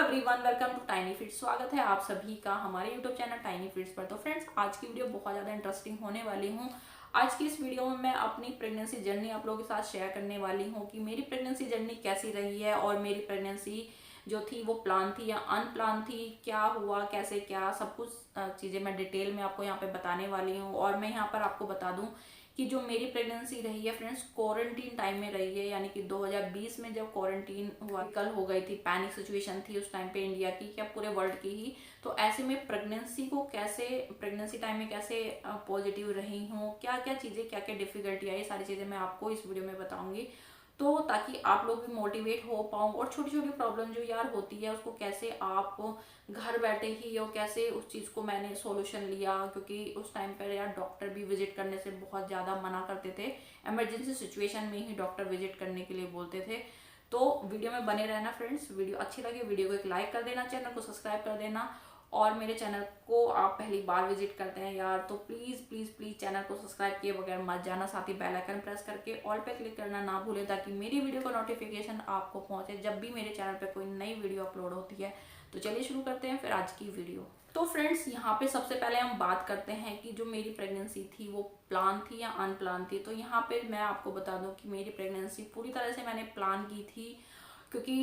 Everyone, welcome to Tiny Fits. स्वागत है आप सभी का हमारे यूट्यूब चैनल टाइनी फिट्स पर। तो फ्रेंड्स, आज की वीडियो बहुत ज़्यादा इंटरेस्टिंग होने वाली हूँ। आज की इस वीडियो में मैं अपनी प्रेगनेंसी जर्नी आप लोगों के साथ शेयर करने वाली हूँ कि मेरी प्रेगनेंसी जर्नी कैसी रही है और मेरी प्रेगनेंसी जो थी वो प्लान थी या अनप्लान थी, क्या हुआ, कैसे, क्या सब कुछ चीज़ें मैं डिटेल में आपको यहाँ पे बताने वाली हूँ। और मैं यहाँ पर आपको बता दूँ कि जो मेरी प्रेगनेंसी रही है फ्रेंड्स, क्वारंटीन टाइम में रही है, यानी कि 2020 में जब क्वारंटीन हुआ, कल हो गई थी, पैनिक सिचुएशन थी उस टाइम पे इंडिया की, क्या पूरे वर्ल्ड की ही। तो ऐसे में प्रेगनेंसी को कैसे, प्रेगनेंसी टाइम में कैसे पॉजिटिव रही हूँ, क्या क्या चीज़ें, क्या क्या डिफिकल्टी आई, सारी चीज़ें मैं आपको इस वीडियो में बताऊंगी। तो ताकि आप लोग भी मोटिवेट हो पाओ और छोटी छोटी प्रॉब्लम जो यार होती है उसको कैसे आप घर बैठे ही, और कैसे उस चीज़ को मैंने सॉल्यूशन लिया। क्योंकि उस टाइम पर यार डॉक्टर भी विजिट करने से बहुत ज़्यादा मना करते थे, इमरजेंसी सिचुएशन में ही डॉक्टर विजिट करने के लिए बोलते थे। तो वीडियो में बने रहना फ्रेंड्स। वीडियो अच्छी लगे वीडियो को एक लाइक कर देना, चैनल को सब्सक्राइब कर देना। और मेरे चैनल को आप पहली बार विजिट करते हैं यार, तो प्लीज़ प्लीज़ प्लीज़ चैनल को सब्सक्राइब किए बगैर मत जाना। साथ ही बेल आइकन प्रेस करके ऑल पे क्लिक करना ना भूलें, ताकि मेरी वीडियो का नोटिफिकेशन आपको पहुंचे जब भी मेरे चैनल पे कोई नई वीडियो अपलोड होती है। तो चलिए शुरू करते हैं फिर आज की वीडियो। तो फ्रेंड्स, यहाँ पे सबसे पहले हम बात करते हैं कि जो मेरी प्रेगनेंसी थी वो प्लान थी या अनप्लान थी। तो यहाँ पे मैं आपको बता दूं कि मेरी प्रेगनेंसी पूरी तरह से मैंने प्लान की थी। क्योंकि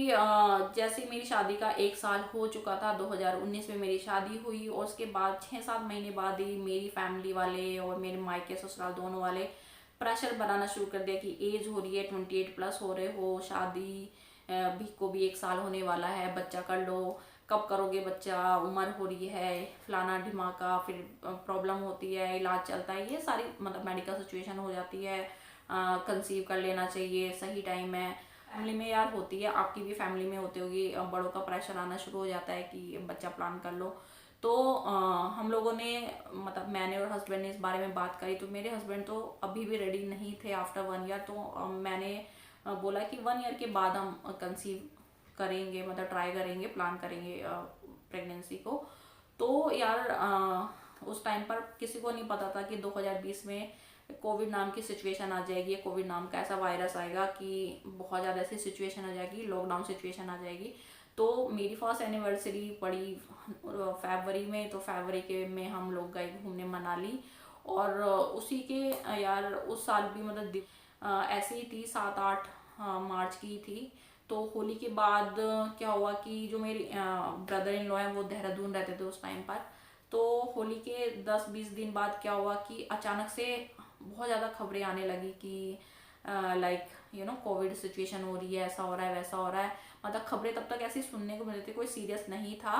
जैसे मेरी शादी का 1 साल हो चुका था, 2019 में मेरी शादी हुई, और उसके बाद 6-7 महीने बाद ही मेरी फैमिली वाले और मेरे मायके ससुराल दोनों वाले प्रेशर बनाना शुरू कर दिया कि एज हो रही है, 28 प्लस हो रहे हो, शादी भी को भी 1 साल होने वाला है, बच्चा कर लो, कब करोगे बच्चा, उम्र हो रही है, फलाना ढिमाका, फिर प्रॉब्लम होती है, इलाज चलता है, ये सारी मतलब मेडिकल सिचुएशन हो जाती है, कंसीव कर लेना चाहिए, सही टाइम है। फैमिली में यार होती है, आपकी भी फैमिली में होती होगी, बड़ों का प्रेशर आना शुरू हो जाता है कि बच्चा प्लान कर लो। तो हम लोगों ने, मतलब मैंने और हस्बैंड ने इस बारे में बात करी। तो मेरे हस्बैंड तो अभी भी रेडी नहीं थे आफ्टर 1 ईयर। तो मैंने बोला कि 1 ईयर के बाद हम कंसीव करेंगे, मतलब ट्राई करेंगे, प्लान करेंगे प्रेगनेंसी को। तो यार उस टाइम पर किसी को नहीं पता था कि 2020 में कोविड नाम की सिचुएशन आ जाएगी, कोविड नाम का ऐसा वायरस आएगा कि बहुत ज़्यादा ऐसी सिचुएशन आ जाएगी, लॉकडाउन सिचुएशन आ जाएगी। तो मेरी फर्स्ट एनिवर्सरी पड़ी फरवरी में। तो फरवरी के में हम लोग गए घूमने मनाली। और उसी के यार उस साल भी मतलब ऐसे ही थी, 7-8 मार्च की थी। तो होली के बाद क्या हुआ कि जो मेरे ब्रदर इन लॉ हैं वो देहरादून रहते थे उस टाइम पर। तो होली के 10-20 दिन बाद क्या हुआ कि अचानक से बहुत ज़्यादा खबरें आने लगी कि लाइक कोविड सिचुएशन हो रही है, ऐसा हो रहा है, वैसा हो रहा है। मतलब खबरें तब तक ऐसी सुनने को मिल रही थी, कोई सीरियस नहीं था।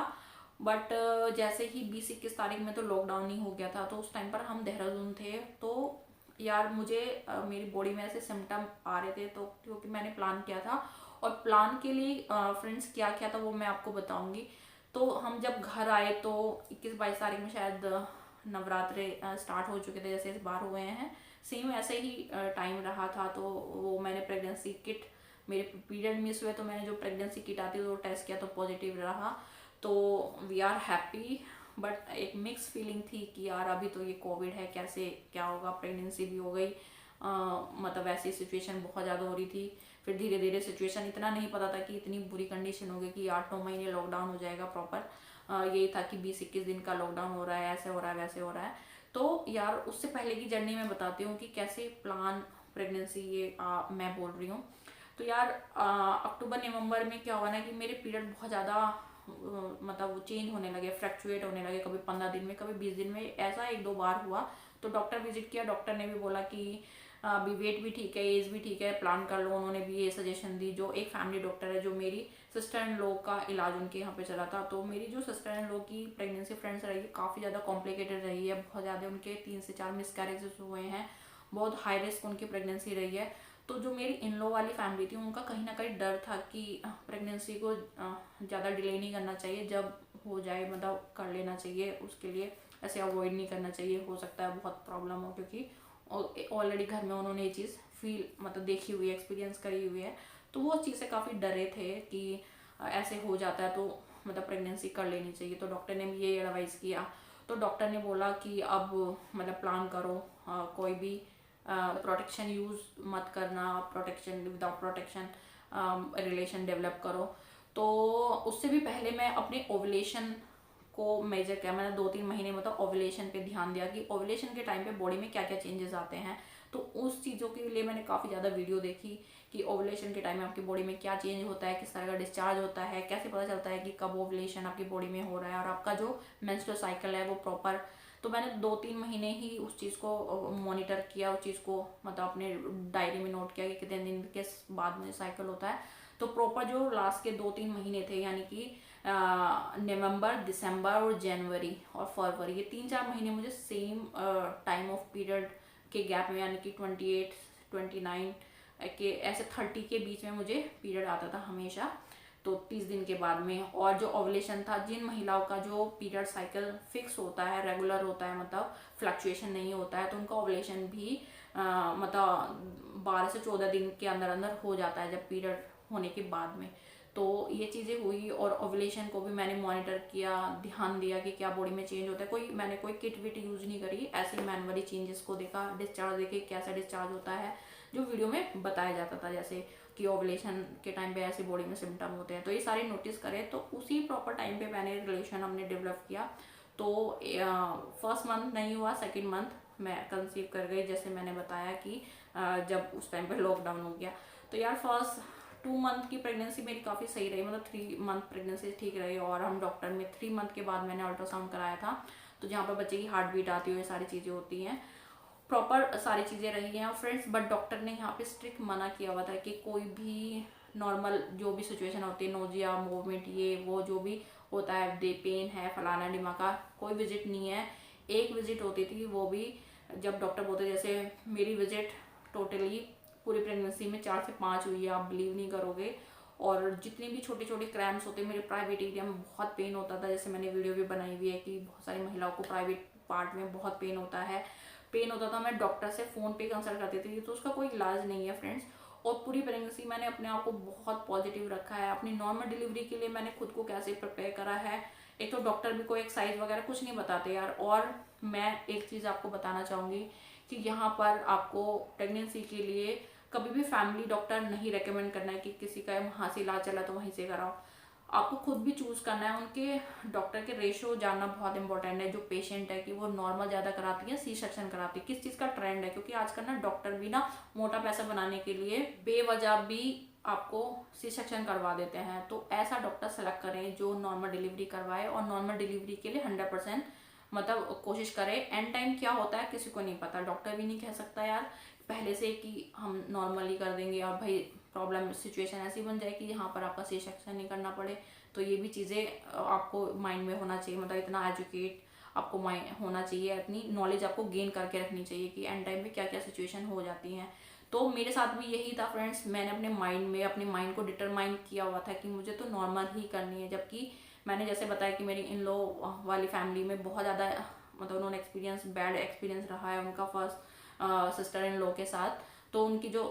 बट जैसे ही 20-21 तारीख में तो लॉकडाउन ही हो गया था। तो उस टाइम पर हम देहरादून थे। तो यार मुझे मेरी बॉडी में ऐसे सिम्टम आ रहे थे, तो क्योंकि मैंने प्लान किया था। और प्लान के लिए फ्रेंड्स क्या क्या था वो मैं आपको बताऊंगी। तो हम जब घर आए तो 21-22 तारीख में शायद नवरात्रे स्टार्ट हो चुके थे, जैसे इस बार हुए हैं, सेम ऐसे ही टाइम रहा था। तो वो मैंने प्रेगनेंसी किट, मेरे पीरियड मिस हुए तो मैंने जो प्रेगनेंसी किट आती है वो टेस्ट किया तो पॉजिटिव रहा। तो वी आर हैप्पी। बट एक मिक्स फीलिंग थी कि यार अभी तो ये कोविड है, कैसे क्या होगा, प्रेगनेंसी भी हो गई, मतलब ऐसी सिचुएशन बहुत ज़्यादा हो रही थी। फिर धीरे धीरे सिचुएशन, इतना नहीं पता था कि इतनी बुरी कंडीशन होगी कि 8-9 महीने लॉकडाउन हो जाएगा प्रॉपर। यही था कि 20-21 दिन का लॉकडाउन हो रहा है, ऐसे हो रहा है, वैसे हो रहा है। तो यार उससे पहले की जर्नी में बताती हूँ कि कैसे प्लान प्रेगनेंसी ये मैं बोल रही हूँ। तो यार अक्टूबर नवंबर में क्या हुआ ना कि मेरे पीरियड बहुत ज़्यादा मतलब वो चेंज होने लगे, फ्लक्चुएट होने लगे, कभी 15 दिन में, कभी 20 दिन में, ऐसा 1-2 बार हुआ। तो डॉक्टर विजिट किया, डॉक्टर ने भी बोला कि अभी वेट भी ठीक है, एज भी ठीक है, प्लान कर लो। उन्होंने भी ये सजेशन दी, जो एक फैमिली डॉक्टर है, जो मेरी सिस्टर इन लॉ का इलाज उनके यहाँ पे चला था। तो मेरी जो सिस्टर इन लॉ की प्रेगनेंसी फ्रेंड्स रही है काफ़ी ज़्यादा कॉम्प्लिकेटेड रही है, बहुत ज़्यादा उनके 3 से 4 मिसकैरेजेस हुए हैं, बहुत हाई रिस्क उनकी प्रेगनेंसी रही है। तो जो मेरी इन लॉ वाली फैमिली थी उनका कहीं ना कहीं डर था कि प्रेगनेंसी को ज़्यादा डिले नहीं करना चाहिए, जब हो जाए मतलब कर लेना चाहिए, उसके लिए ऐसे अवॉइड नहीं करना चाहिए, हो सकता है बहुत प्रॉब्लम हो। क्योंकि ऑलरेडी घर में उन्होंने ये चीज़ फील मतलब देखी हुई है, एक्सपीरियंस करी हुई है। तो वो चीज़ से काफ़ी डरे थे कि ऐसे हो जाता है तो मतलब प्रेगनेंसी कर लेनी चाहिए। तो डॉक्टर ने भी ये एडवाइस किया। तो डॉक्टर ने बोला कि अब मतलब प्लान करो, कोई भी प्रोटेक्शन यूज़ मत करना, protection without protection relation develop करो। तो उससे भी पहले मैं अपने ओवुलेशन को मेजर किया। मैंने 2-3 महीने मतलब ओवुलेशन पे ध्यान दिया कि ओवुलेशन के टाइम पे बॉडी में क्या क्या चेंजेस आते हैं। तो उस चीज़ों के लिए मैंने काफ़ी ज़्यादा वीडियो देखी कि ओवुलेशन के टाइम में आपकी बॉडी में क्या चेंज होता है, किस तरह का डिस्चार्ज होता है, कैसे पता चलता है कि कब ओवुलेशन आपकी बॉडी में हो रहा है और आपका जो मेंस्ट्रुअल साइकिल है वो प्रॉपर। तो मैंने 2-3 महीने ही उस चीज़ को मॉनिटर किया, उस चीज़ को मतलब अपने डायरी में नोट किया कि कितने दिन के बाद मुझे साइकिल होता है। तो प्रॉपर जो लास्ट के 2-3 महीने थे, यानी कि नवंबर, दिसंबर और जनवरी और फरवरी, ये 3-4 महीने मुझे सेम टाइम ऑफ पीरियड के गैप में, यानी कि 28, 29 के ऐसे 30 के बीच में मुझे पीरियड आता था हमेशा। तो 30 दिन के बाद में। और जो ओवुलेशन था, जिन महिलाओं का जो पीरियड साइकिल फिक्स होता है, रेगुलर होता है, मतलब फ्लक्चुएशन नहीं होता है, तो उनका ओवुलेशन भी मतलब 12 से 14 दिन के अंदर अंदर हो जाता है जब पीरियड होने के बाद में। तो ये चीज़ें हुई और ओवुलेशन को भी मैंने मॉनिटर किया, ध्यान दिया कि क्या बॉडी में चेंज होता है। मैंने कोई किट विट यूज नहीं करी, ऐसे मैनुअली चेंजेस को देखा, डिस्चार्ज देखे कैसा डिस्चार्ज होता है जो वीडियो में बताया जाता था, जैसे कि ओवुलेशन के टाइम पे ऐसे बॉडी में सिम्टम होते हैं, तो ये सारे नोटिस करे। तो उसी प्रॉपर टाइम पे मैंने रिलेशन हमने डेवलप किया। तो फर्स्ट मंथ नहीं हुआ, सेकेंड मंथ मैं कंसीव कर गई, जैसे मैंने बताया कि जब उस टाइम पे लॉकडाउन हो गया। तो यार फर्स्ट 2 मंथ की प्रेगनेंसी मेरी काफ़ी सही रही, मतलब 3 मंथ प्रेगनेंसी ठीक रही। और हम डॉक्टर में 3 मंथ के बाद मैंने अल्ट्रासाउंड कराया था, तो जहाँ पर बच्चे की हार्ट बीट आती हो, ये सारी चीज़ें होती हैं, प्रॉपर सारी चीज़ें रही हैं फ्रेंड्स। बट डॉक्टर ने यहाँ पे स्ट्रिक्ट मना किया हुआ था कि कोई भी नॉर्मल जो भी सिचुएशन होती है, नोजिया, मूवमेंट, ये वो जो भी होता है, डे पेन है, फलाना ढिमाका, कोई विजिट नहीं है। एक विजिट होती थी, वो भी जब डॉक्टर बोलते, जैसे मेरी विजिट टोटली पूरी प्रेगनेंसी में 4 से 5 हुई है, आप बिलीव नहीं करोगे। और जितनी भी छोटे छोटे क्रैम्प्स होते हैं, मेरे प्राइवेट एरिया में बहुत पेन होता था, जैसे मैंने वीडियो भी बनाई हुई है कि बहुत सारी महिलाओं को प्राइवेट पार्ट में बहुत पेन होता था। मैं डॉक्टर से फ़ोन पे कंसल्ट करती थी, तो उसका कोई इलाज नहीं है फ्रेंड्स। और पूरी प्रेगनेंसी मैंने अपने आप को बहुत पॉजिटिव रखा है। अपनी नॉर्मल डिलीवरी के लिए मैंने खुद को कैसे प्रिपेयर करा है। एक तो डॉक्टर भी कोई एक्सरसाइज वगैरह कुछ नहीं बताते यार। और मैं एक चीज़ आपको बताना चाहूँगी कि यहाँ पर आपको प्रेगनेंसी के लिए कभी भी फैमिली डॉक्टर नहीं रेकमेंड करना है कि किसी का वहाँ से इलाज चला तो वहीं से कराओ। आपको खुद भी चूज करना है। उनके डॉक्टर के रेशो जानना बहुत इंपॉर्टेंट है। जो पेशेंट है कि वो नॉर्मल ज़्यादा कराती है, सी सेक्शन कराती है, किस चीज़ का ट्रेंड है, क्योंकि आजकल ना डॉक्टर भी ना मोटा पैसा बनाने के लिए बेवजह भी आपको सी सेक्शन करवा देते हैं। तो ऐसा डॉक्टर सेलेक्ट करें जो नॉर्मल डिलीवरी करवाए और नॉर्मल डिलीवरी के लिए 100% मतलब कोशिश करें। एंड टाइम क्या होता है किसी को नहीं पता, डॉक्टर भी नहीं कह सकता यार पहले से कि हम नॉर्मली कर देंगे और भाई प्रॉब्लम सिचुएशन ऐसी बन जाए कि यहाँ पर आपका सी सेक्शन नहीं करना पड़े। तो ये भी चीज़ें आपको माइंड में होना चाहिए, मतलब इतना एजुकेट आपको माइंड होना चाहिए, अपनी नॉलेज आपको गेन करके रखनी चाहिए कि एंड टाइम में क्या क्या सिचुएशन हो जाती हैं। तो मेरे साथ भी यही था फ्रेंड्स। मैंने अपने माइंड को डिटरमाइन किया हुआ था कि मुझे तो नॉर्मल ही करनी है। जबकि मैंने जैसे बताया कि मेरी इन लॉ वाली फैमिली में बहुत ज़्यादा मतलब उन्होंने बैड एक्सपीरियंस रहा है उनका फर्स्ट सिस्टर इन लॉ के साथ। तो उनकी जो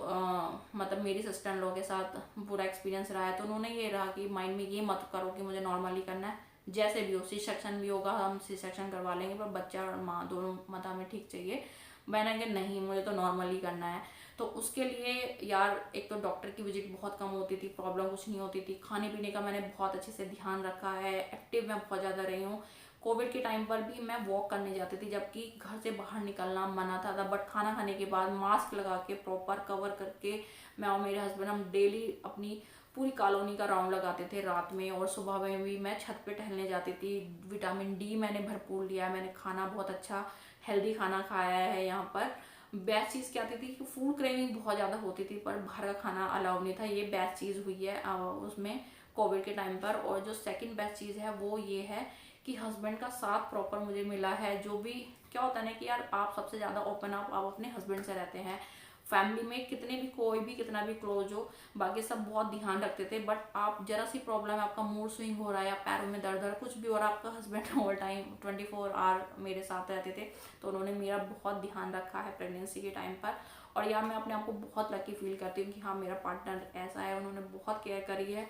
मतलब मेरी सिस्टर इन लॉ के साथ बुरा एक्सपीरियंस रहा है, तो उन्होंने ये रहा कि माइंड में ये मत करो कि मुझे नॉर्मली करना है, जैसे भी हो सी सेक्शन भी होगा हम सी सेक्शन करवा लेंगे, पर बच्चा और माँ दोनों मतलब हमें ठीक चाहिए। मैंने कहा नहीं, मुझे तो नॉर्मली करना है। तो उसके लिए यार एक तो डॉक्टर की विजिट बहुत कम होती थी, प्रॉब्लम कुछ नहीं होती थी। खाने पीने का मैंने बहुत अच्छे से ध्यान रखा है, एक्टिव मैं बहुत ज़्यादा रही हूँ। कोविड के टाइम पर भी मैं वॉक करने जाती थी, जबकि घर से बाहर निकलना मना था, बट खाना खाने के बाद मास्क लगा के प्रॉपर कवर करके मैं और मेरे हस्बैंड हम डेली अपनी पूरी कॉलोनी का राउंड लगाते थे रात में। और सुबह में भी मैं छत पे टहलने जाती थी। विटामिन डी मैंने भरपूर लिया, मैंने खाना बहुत अच्छा हेल्दी खाना खाया है। यहाँ पर बेस्ट चीज़ क्या आती थी कि फूड क्रेविंग बहुत ज़्यादा होती थी, पर बाहर का खाना अलाउ नहीं था। ये बेस्ट चीज़ हुई है उसमें कोविड के टाइम पर। और जो सेकंड बेस्ट चीज़ है वो ये है कि हस्बैंड का साथ प्रॉपर मुझे मिला है। जो भी क्या होता है ना कि यार आप सबसे ज़्यादा ओपन आप अपने हस्बैंड से रहते हैं। फैमिली में कितने भी कोई भी कितना भी क्लोज हो, बाकी सब बहुत ध्यान रखते थे, बट आप जरा सी प्रॉब्लम है, आपका मूड स्विंग हो रहा है या पैरों में दर्द है कुछ भी, और आपका हस्बैंड ऑल टाइम 24 आवर मेरे साथ रहते थे। तो उन्होंने मेरा बहुत ध्यान रखा है प्रेगनेंसी के टाइम पर। और यार मैं अपने आप को बहुत लकी फील करती हूँ कि हाँ मेरा पार्टनर ऐसा है, उन्होंने बहुत केयर करी है।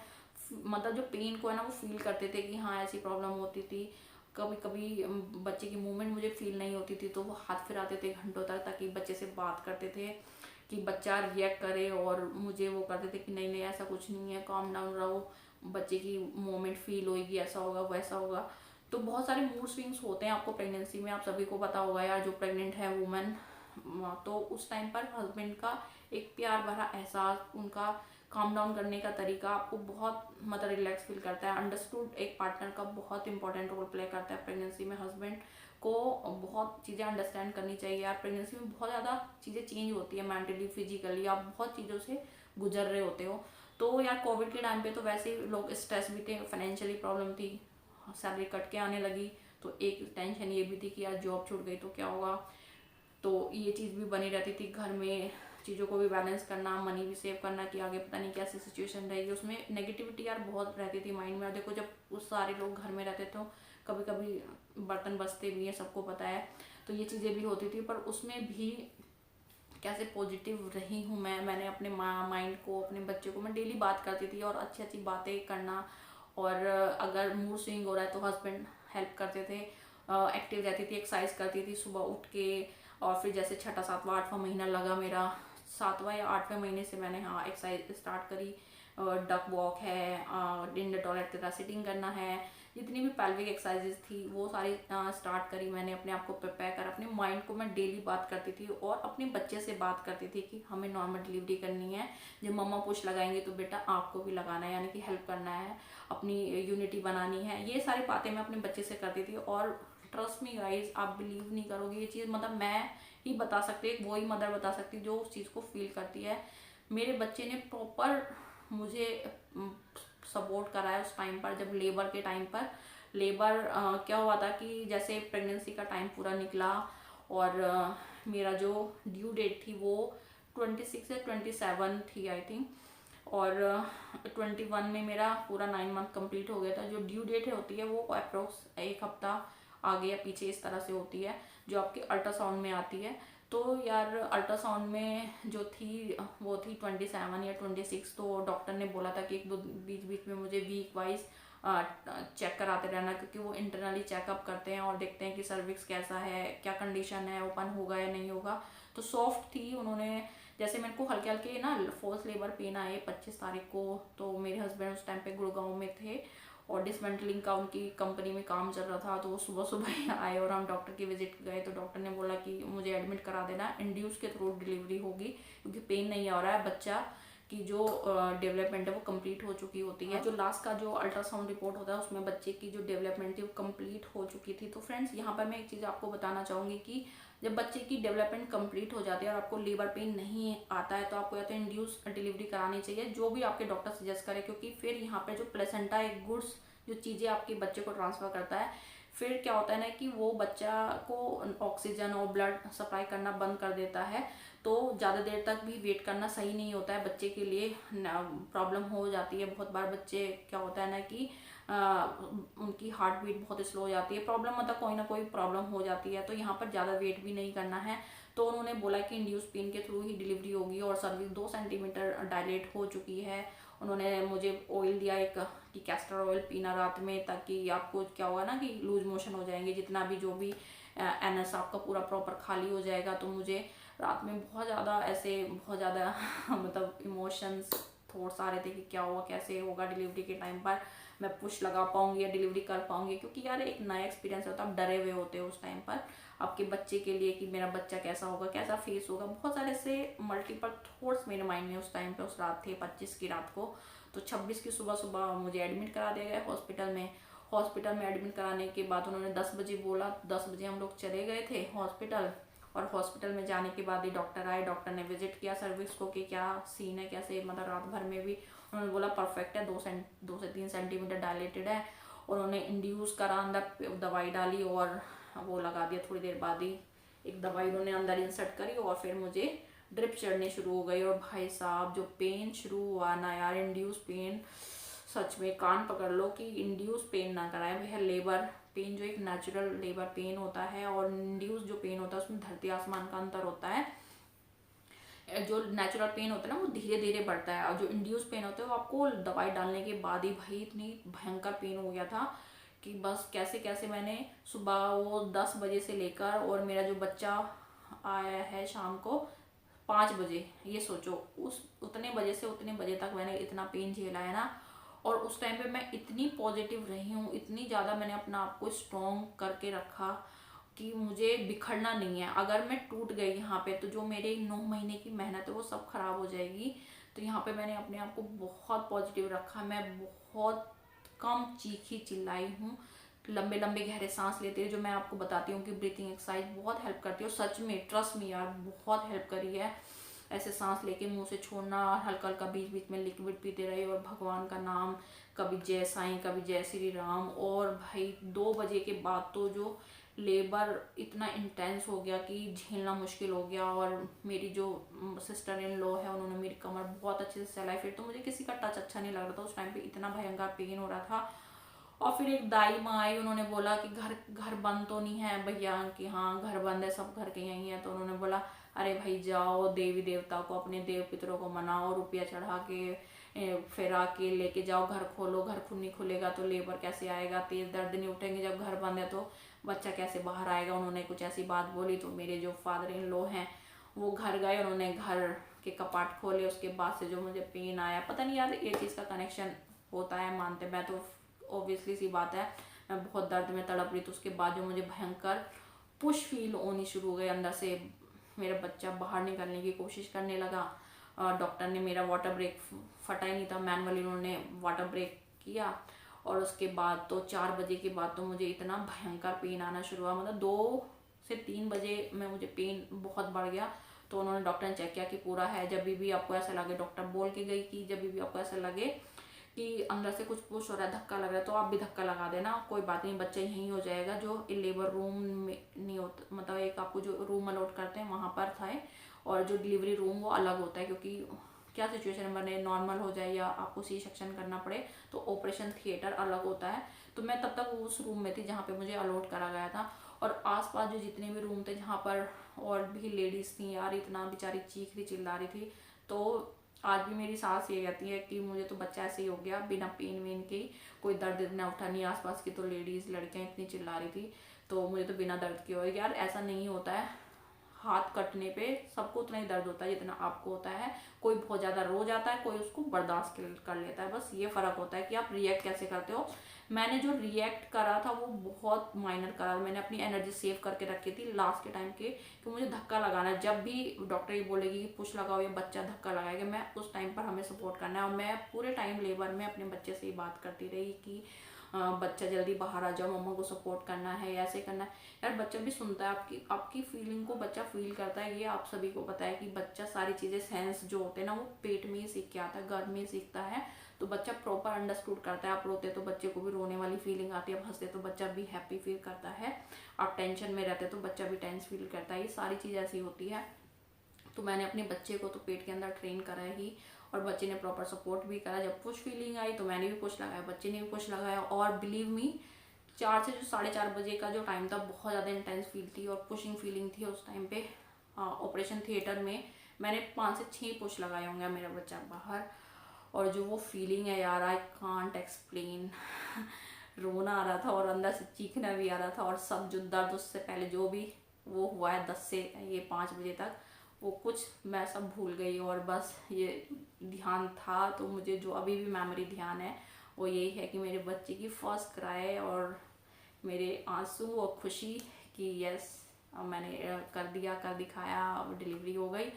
मतलब जो पेन को है ना वो फील करते थे कि हाँ ऐसी प्रॉब्लम होती थी। कभी कभी बच्चे की मूवमेंट मुझे फील नहीं होती थी, तो वो हाथ फिराते थे घंटों तक ताकि बच्चे से बात करते थे कि बच्चा रिएक्ट करे, और मुझे वो करते थे कि नहीं नहीं ऐसा कुछ नहीं है, काम डाउन रहो। बच्चे की मोमेंट फील होगी, ऐसा होगा वैसा होगा। तो बहुत सारे मूड स्विंग्स होते हैं आपको प्रेगनेंसी में, आप सभी को पता होगा यार, जो प्रेग्नेंट है वुमेन। तो उस टाइम पर हस्बैंड का एक प्यार भरा एहसास, उनका काम डाउन करने का तरीका आपको बहुत मतलब रिलैक्स फील करता है। अंडरस्टूड एक पार्टनर का बहुत इंपॉर्टेंट रोल प्ले करता है प्रेगनेंसी में। हस्बैंड को बहुत चीज़ें अंडरस्टैंड करनी चाहिए यार। प्रेगनेंसी में बहुत ज़्यादा चीज़ें चेंज होती है, मेंटली, फिजिकली, आप बहुत चीज़ों से गुजर रहे होते हो। तो यार कोविड के टाइम पे तो वैसे ही लोग स्ट्रेस भी थे, फाइनेंशियली प्रॉब्लम थी, सैलरी कट के आने लगी, तो एक टेंशन ये भी थी कि यार जॉब छूट गई तो क्या होगा। तो ये चीज़ भी बनी रहती थी, घर में चीज़ों को भी बैलेंस करना, मनी भी सेव करना कि आगे पता नहीं कैसी सिचुएशन रहेगी। उसमें नेगेटिविटी यार बहुत रहती थी माइंड में। और देखो जब उस सारे लोग घर में रहते तो कभी कभी बर्तन बजते भी हैं, सबको पता है, तो ये चीज़ें भी होती थी। पर उसमें भी कैसे पॉजिटिव रही हूँ मैंने अपने माइंड को, अपने बच्चे को, मैं डेली बात करती थी और अच्छी अच्छी बातें करना। और अगर मूड स्विंग हो रहा है तो हस्बैंड हेल्प करते थे, एक्टिव रहती थी, एक्सरसाइज करती थी सुबह उठ के। और फिर जैसे छठा सातवां आठवां महीना लगा मेरा, 7वां या 8वें महीने से मैंने हाँ एक्सरसाइज स्टार्ट करी। डक वॉक है, इन द टॉयलेट की तरह सिटिंग करना है, जितनी भी पेल्विक एक्सरसाइजेज थी वो सारी स्टार्ट करी मैंने। अपने आप को प्रिपेयर कर, अपने माइंड को मैं डेली बात करती थी और अपने बच्चे से बात करती थी कि हमें नॉर्मल डिलीवरी करनी है, जब मम्मा पुश लगाएंगे तो बेटा आपको भी लगाना है, यानी कि हेल्प करना है, अपनी यूनिटी बनानी है। ये सारी बातें मैं अपने बच्चे से करती थी। और ट्रस्ट मी गाइज, आप बिलीव नहीं करोगे, ये चीज़ मतलब मैं ही बता सकती, एक वो ही मदर बता सकती जो उस चीज़ को फील करती है। मेरे बच्चे ने प्रॉपर मुझे सपोर्ट करा है उस टाइम पर, जब लेबर के टाइम पर। लेबर क्या हुआ था कि जैसे प्रेगनेंसी का टाइम पूरा निकला और मेरा जो ड्यू डेट थी वो 26 या 27 थी आई थिंक। और 21 में मेरा पूरा 9 मंथ कंप्लीट हो गया था। जो ड्यू डेट होती है वो अप्रोक्स एक हफ्ता आगे या पीछे इस तरह से होती है, जो आपके अल्ट्रासाउंड में आती है। तो यार अल्ट्रासाउंड में जो थी वो थी 27 या 26। तो डॉक्टर ने बोला था कि एक दो बीच बीच में मुझे वीक वाइज चेक कराते रहना, क्योंकि वो इंटरनली चेकअप करते हैं और देखते हैं कि सर्विक्स कैसा है, क्या कंडीशन है, ओपन होगा या नहीं होगा। तो सॉफ्ट थी, उन्होंने जैसे मेरे को हल्के हल्के ना फोर्स लेबर पेन आए 25 तारीख को। तो मेरे हस्बैंड उस टाइम पे गुड़गांव में थे और डिसमेंटलिंग का उनकी कंपनी में काम चल रहा था, तो वो सुबह सुबह ही आए और हम डॉक्टर की विजिट गए। तो डॉक्टर ने बोला कि मुझे एडमिट करा देना, इंड्यूस के थ्रू डिलीवरी होगी, क्योंकि पेन नहीं आ रहा है, बच्चा की जो डेवलपमेंट है वो कंप्लीट हो चुकी होती है। जो लास्ट का जो अल्ट्रासाउंड रिपोर्ट होता है उसमें बच्चे की जो डेवलपमेंट थी वो कंप्लीट हो चुकी थी। तो फ्रेंड्स यहाँ पर मैं एक चीज़ आपको बताना चाहूँगी कि जब बच्चे की डेवलपमेंट कंप्लीट हो जाती है और आपको लेबर पेन नहीं आता है तो आपको या तो इंड्यूस डिलीवरी करानी चाहिए, जो भी आपके डॉक्टर सजेस्ट करे, क्योंकि फिर यहाँ पे जो प्लेसेंटा एक गुड्स जो चीज़ें आपके बच्चे को ट्रांसफ़र करता है, फिर क्या होता है ना कि वो बच्चा को ऑक्सीजन और ब्लड सप्लाई करना बंद कर देता है। तो ज़्यादा देर तक भी वेट करना सही नहीं होता है, बच्चे के लिए प्रॉब्लम हो जाती है। बहुत बार बच्चे क्या होता है ना कि उनकी हार्ट बीट बहुत स्लो हो जाती है, प्रॉब्लम मतलब कोई ना कोई प्रॉब्लम हो जाती है। तो यहाँ पर ज़्यादा वेट भी नहीं करना है। तो उन्होंने बोला कि इंड्यूस पेन के थ्रू ही डिलीवरी होगी और सर्विस 2 सेंटीमीटर डायलेट हो चुकी है। उन्होंने मुझे ऑयल दिया एक कि कैस्टर ऑयल पीना रात में, ताकि आपको क्या होगा ना कि लूज मोशन हो जाएंगे, जितना भी जो भी एनएस आपका पूरा प्रॉपर खाली हो जाएगा। तो मुझे रात में बहुत ज़्यादा ऐसे बहुत ज़्यादा मतलब इमोशंस थॉट्स आ रहे थे कि क्या होगा, कैसे होगा डिलीवरी के टाइम पर, मैं पुश लगा पाऊंगी या डिलीवरी कर पाऊंगी, क्योंकि यार एक नया एक्सपीरियंस होता है, आप डरे हुए होते हो उस टाइम पर आपके बच्चे के लिए कि मेरा बच्चा कैसा होगा, कैसा फेस होगा। बहुत सारे ऐसे मल्टीपल थॉट्स मेरे माइंड में उस टाइम पे उस रात थे, 25 की रात को। तो 26 की सुबह सुबह मुझे एडमिट करा दिया गया हॉस्पिटल में। हॉस्पिटल में एडमिट कराने के बाद उन्होंने 10 बजे बोला, 10 बजे हम लोग चले गए थे हॉस्पिटल। और हॉस्पिटल में जाने के बाद ही डॉक्टर आए, डॉक्टर ने विजिट किया सर्विक्स को कि क्या सीन है, कैसे मतलब रात भर में भी उन्होंने बोला परफेक्ट है, 2 से 3 सेंटीमीटर डायलेटेड है। उन्होंने इंड्यूस करा, अंदर दवाई डाली और वो लगा दिया। थोड़ी देर बाद ही एक दवाई उन्होंने अंदर इंसर्ट करी और फिर मुझे ड्रिप चढ़ने शुरू हो गई। और भाई साहब जो पेन शुरू हुआ ना यार, इंड्यूस पेन, सच में कान पकड़ लो कि इंड्यूस पेन ना कराए भैया। लेबर पेन जो एक नेचुरल लेबर पेन होता है और इंड्यूस जो पेन होता है उसमें धरती आसमान का अंतर होता है। जो नेचुरल पेन होता है ना वो धीरे धीरे बढ़ता है, और जो इंड्यूस पेन होता है वो आपको दवाई डालने के बाद ही भाई इतनी भयंकर पेन हो गया था कि बस कैसे कैसे मैंने सुबह वो 10 बजे से लेकर, और मेरा जो बच्चा आया है शाम को 5 बजे, ये सोचो उस उतने बजे से उतने बजे तक मैंने इतना पेन झेला है ना। और उस टाइम पे मैं इतनी पॉजिटिव रही हूँ, इतनी ज़्यादा मैंने अपना आप को स्ट्रॉन्ग करके रखा कि मुझे बिखरना नहीं है। अगर मैं टूट गई यहाँ पे तो जो मेरे 9 महीने की मेहनत है वो सब खराब हो जाएगी। तो यहाँ पे मैंने अपने आप को बहुत पॉजिटिव रखा। मैं बहुत कम चीखी चिल्लाई हूँ। लंबे लंबे गहरे सांस लेते हैं, जो मैं आपको बताती हूँ कि ब्रीथिंग एक्सरसाइज बहुत हेल्प करती है। और सच में ट्रस्ट में यार बहुत हेल्प करी है। ऐसे सांस लेके मुंह से छोड़ना और हल्का हल्का बीच बीच में लिक्विड पीते रहे और भगवान का नाम, कभी जय साईं, कभी जय श्री राम। और भाई 2 बजे के बाद तो जो लेबर इतना इंटेंस हो गया कि झेलना मुश्किल हो गया। और मेरी जो सिस्टर इन लॉ है उन्होंने मेरी कमर बहुत अच्छे से सहलाई। फिर तो मुझे किसी का टच अच्छा नहीं लग रहा था उस टाइम पे, इतना भयंकर पेन हो रहा था। और फिर एक दाई माँ आई, उन्होंने बोला कि घर घर बंद तो नहीं है भैया? कि हाँ घर बंद है, सब घर के यहीं है। तो उन्होंने बोला अरे भाई जाओ देवी देवता को, अपने देव पितरों को मनाओ, रुपया चढ़ा के फिर आके लेके जाओ, घर खोलो। घर खुद नहीं खुलेगा तो लेबर कैसे आएगा? तेज दर्द नहीं उठेंगे जब घर बंद है तो बच्चा कैसे बाहर आएगा? उन्होंने कुछ ऐसी बात बोली। तो मेरे जो फादर इन लॉ हैं वो घर गए, उन्होंने घर के कपाट खोले। उसके बाद से जो मुझे पेन आया, पता नहीं यार ये चीज़ का कनेक्शन होता है, मानते मैं तो ऑब्वियसली सी बात है, मैं बहुत दर्द में तड़प रही। तो उसके बाद जो मुझे भयंकर पुश फील होनी शुरू हो गई अंदर से, मेरा बच्चा बाहर निकलने की कोशिश करने लगा। डॉक्टर ने मेरा वाटर ब्रेक, फटा ही नहीं था, मैनुअली उन्होंने वाटर ब्रेक किया। और उसके बाद तो 4 बजे के बाद तो मुझे इतना भयंकर पेन आना शुरू हुआ, मतलब 2 से 3 बजे में मुझे पेन बहुत बढ़ गया। तो उन्होंने, डॉक्टर ने चेक किया कि पूरा है। जब भी आपको ऐसा लगे, डॉक्टर बोल के गई कि जब भी आपको ऐसा लगे कि अंदर से कुछ पुश हो रहा है, धक्का लग रहा है, तो आप भी धक्का लगा देना, कोई बात नहीं, बच्चा यहीं हो जाएगा। जो लेबर रूम में नहीं होता, मतलब एक आपको जो रूम अलॉट करते हैं वहाँ पर था, और जो डिलीवरी रूम वो अलग होता है। क्योंकि क्या सिचुएशन बने, नॉर्मल हो जाए या आपको सी सेक्शन करना पड़े, तो ऑपरेशन थिएटर अलग होता है। तो मैं तब तक उस रूम में थी जहाँ पे मुझे अलॉट करा गया था। और आसपास जो जितने भी रूम थे जहाँ पर और भी लेडीज़ थी यार, इतना बेचारी चीख रही चिल्ला रही थी। तो आज भी मेरी सास ये कहती है कि मुझे तो बच्चा ऐसे ही हो गया, बिना पेन वेन के, कोई दर्द इतना उठा नहीं। आसपास की तो लेडीज़ लड़कियाँ इतनी चिल्ला रही थी, तो मुझे तो बिना दर्द के हो। यार ऐसा नहीं होता है, हाथ कटने पे सबको उतना ही दर्द होता है जितना आपको होता है। कोई बहुत ज़्यादा रो जाता है, कोई उसको बर्दाश्त कर लेता है। बस ये फ़र्क होता है कि आप रिएक्ट कैसे करते हो। मैंने जो रिएक्ट करा था वो बहुत माइनर करा। मैंने अपनी एनर्जी सेव करके रखी थी लास्ट के टाइम के, कि मुझे धक्का लगाना है। जब भी डॉक्टर ये बोलेगी कि पुश लगाओ या बच्चा धक्का लगाएगा, मैं उस टाइम पर हमें सपोर्ट करना है। और मैं पूरे टाइम लेबर में अपने बच्चे से ही बात करती रही कि बच्चा जल्दी बाहर आ जाओ, मम्मा को सपोर्ट करना है, ऐसे करना है। यार बच्चा भी सुनता है आपकी आपकी फीलिंग को, बच्चा फील करता है। ये आप सभी को पता है कि बच्चा सारी चीज़ें सेंस जो होते हैं ना वो पेट में ही सीख के आता है, घर में ही सीखता है। तो बच्चा प्रॉपर अंडरस्टूड करता है। आप रोते तो बच्चे को भी रोने वाली फीलिंग आती है, आप हंसते तो बच्चा भी हैप्पी फील करता है, आप टेंशन में रहते तो बच्चा भी टेंस फील करता है। ये सारी चीज़ ऐसी होती है। तो मैंने अपने बच्चे को तो पेट के अंदर ट्रेन करा ही, और बच्चे ने प्रॉपर सपोर्ट भी करा। जब पुश फीलिंग आई तो मैंने भी पुश लगाया, बच्चे ने भी पुश लगाया। और बिलीव मी, 4 से जो 4:30 बजे का जो टाइम था बहुत ज़्यादा इंटेंस फील थी और पुशिंग फीलिंग थी उस टाइम पे। ऑपरेशन थिएटर में मैंने 5 से 6 पुश लगाए होंगे मेरा बच्चा बाहर। और जो वो फीलिंग है यार, आई कांट एक्सप्लेन। रोना आ रहा था और अंदर से चीखना भी आ रहा था। और सब जो दर्द उससे पहले जो भी वो हुआ है 10 से ये 5 बजे तक, वो कुछ मैं सब भूल गई। और बस ये ध्यान था, तो मुझे जो अभी भी मेमोरी ध्यान है वो यही है कि मेरे बच्चे की फर्स्ट क्राई और मेरे आंसू और खुशी कि यस मैंने कर दिया, कर दिखाया, डिलीवरी हो गई,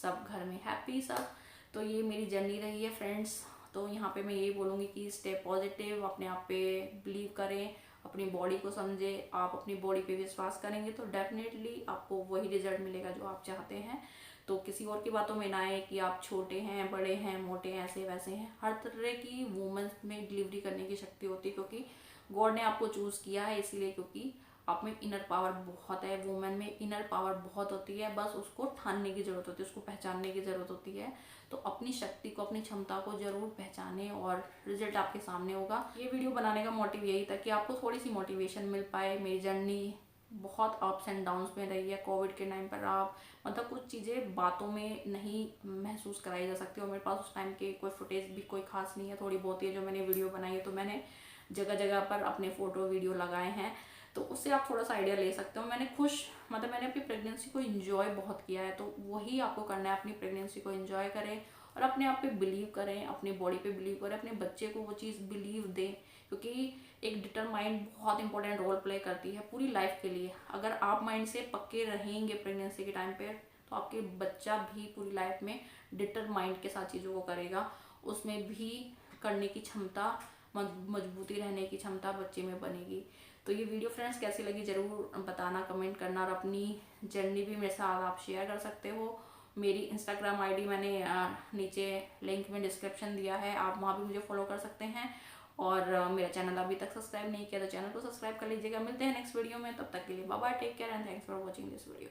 सब घर में हैप्पी सब। तो ये मेरी जर्नी रही है फ्रेंड्स। तो यहाँ पे मैं यही बोलूँगी कि स्टे पॉजिटिव, अपने आप पे बिलीव करें, अपनी बॉडी को समझें। आप अपनी बॉडी पे विश्वास करेंगे तो डेफिनेटली आपको वही रिजल्ट मिलेगा जो आप चाहते हैं। तो किसी और की बातों में ना आए कि आप छोटे हैं, बड़े हैं, मोटे हैं, ऐसे वैसे हैं। हर तरह की वुमेन्स में डिलीवरी करने की शक्ति होती है, क्योंकि गॉड ने आपको चूज़ किया है इसीलिए, क्योंकि आप में इनर पावर बहुत है। वुमेन में इनर पावर बहुत होती है, बस उसको ठानने की ज़रूरत होती है, उसको पहचानने की ज़रूरत होती है। तो अपनी शक्ति को, अपनी क्षमता को ज़रूर पहचानें और रिजल्ट आपके सामने होगा। ये वीडियो बनाने का मोटिव यही था कि आपको थोड़ी सी मोटिवेशन मिल पाए। मेरी जर्नी बहुत अप्स एंड डाउन्स में रही है। कोविड के टाइम पर आप मतलब कुछ चीज़ें बातों में नहीं महसूस कराई जा सकती, और मेरे पास उस टाइम के कोई फुटेज भी कोई खास नहीं है, थोड़ी बहुत ही है जो मैंने वीडियो बनाई है। तो मैंने जगह जगह पर अपने फ़ोटो वीडियो लगाए हैं, तो उससे आप थोड़ा सा आइडिया ले सकते हो। मैंने मैंने अपनी प्रेगनेंसी को एंजॉय बहुत किया है, तो वही आपको करना है, अपनी प्रेगनेंसी को एंजॉय करें और अपने आप पे बिलीव करें, अपने बॉडी पे बिलीव करें, अपने बच्चे को वो चीज़ बिलीव दें, क्योंकि एक डिटरमाइंड बहुत इंपॉर्टेंट रोल प्ले करती है पूरी लाइफ के लिए। अगर आप माइंड से पक्के रहेंगे प्रेगनेंसी के टाइम पे, तो आपके बच्चा भी पूरी लाइफ में डिटरमाइंड के साथ चीज़ों को करेगा, उसमें भी करने की क्षमता, मजबूती रहने की क्षमता बच्चे में बनेगी। तो ये वीडियो फ्रेंड्स कैसी लगी ज़रूर बताना, कमेंट करना, और अपनी जर्नी भी मेरे साथ आप शेयर कर सकते हो। मेरी इंस्टाग्राम आईडी मैंने नीचे लिंक में डिस्क्रिप्शन दिया है, आप वहाँ भी मुझे फॉलो कर सकते हैं। और मेरा चैनल अभी तक सब्सक्राइब नहीं किया तो चैनल को सब्सक्राइब कर लीजिएगा। मिलते हैं नेक्स्ट वीडियो में, तब तक के लिए bye bye, take care and thanks for watching this video.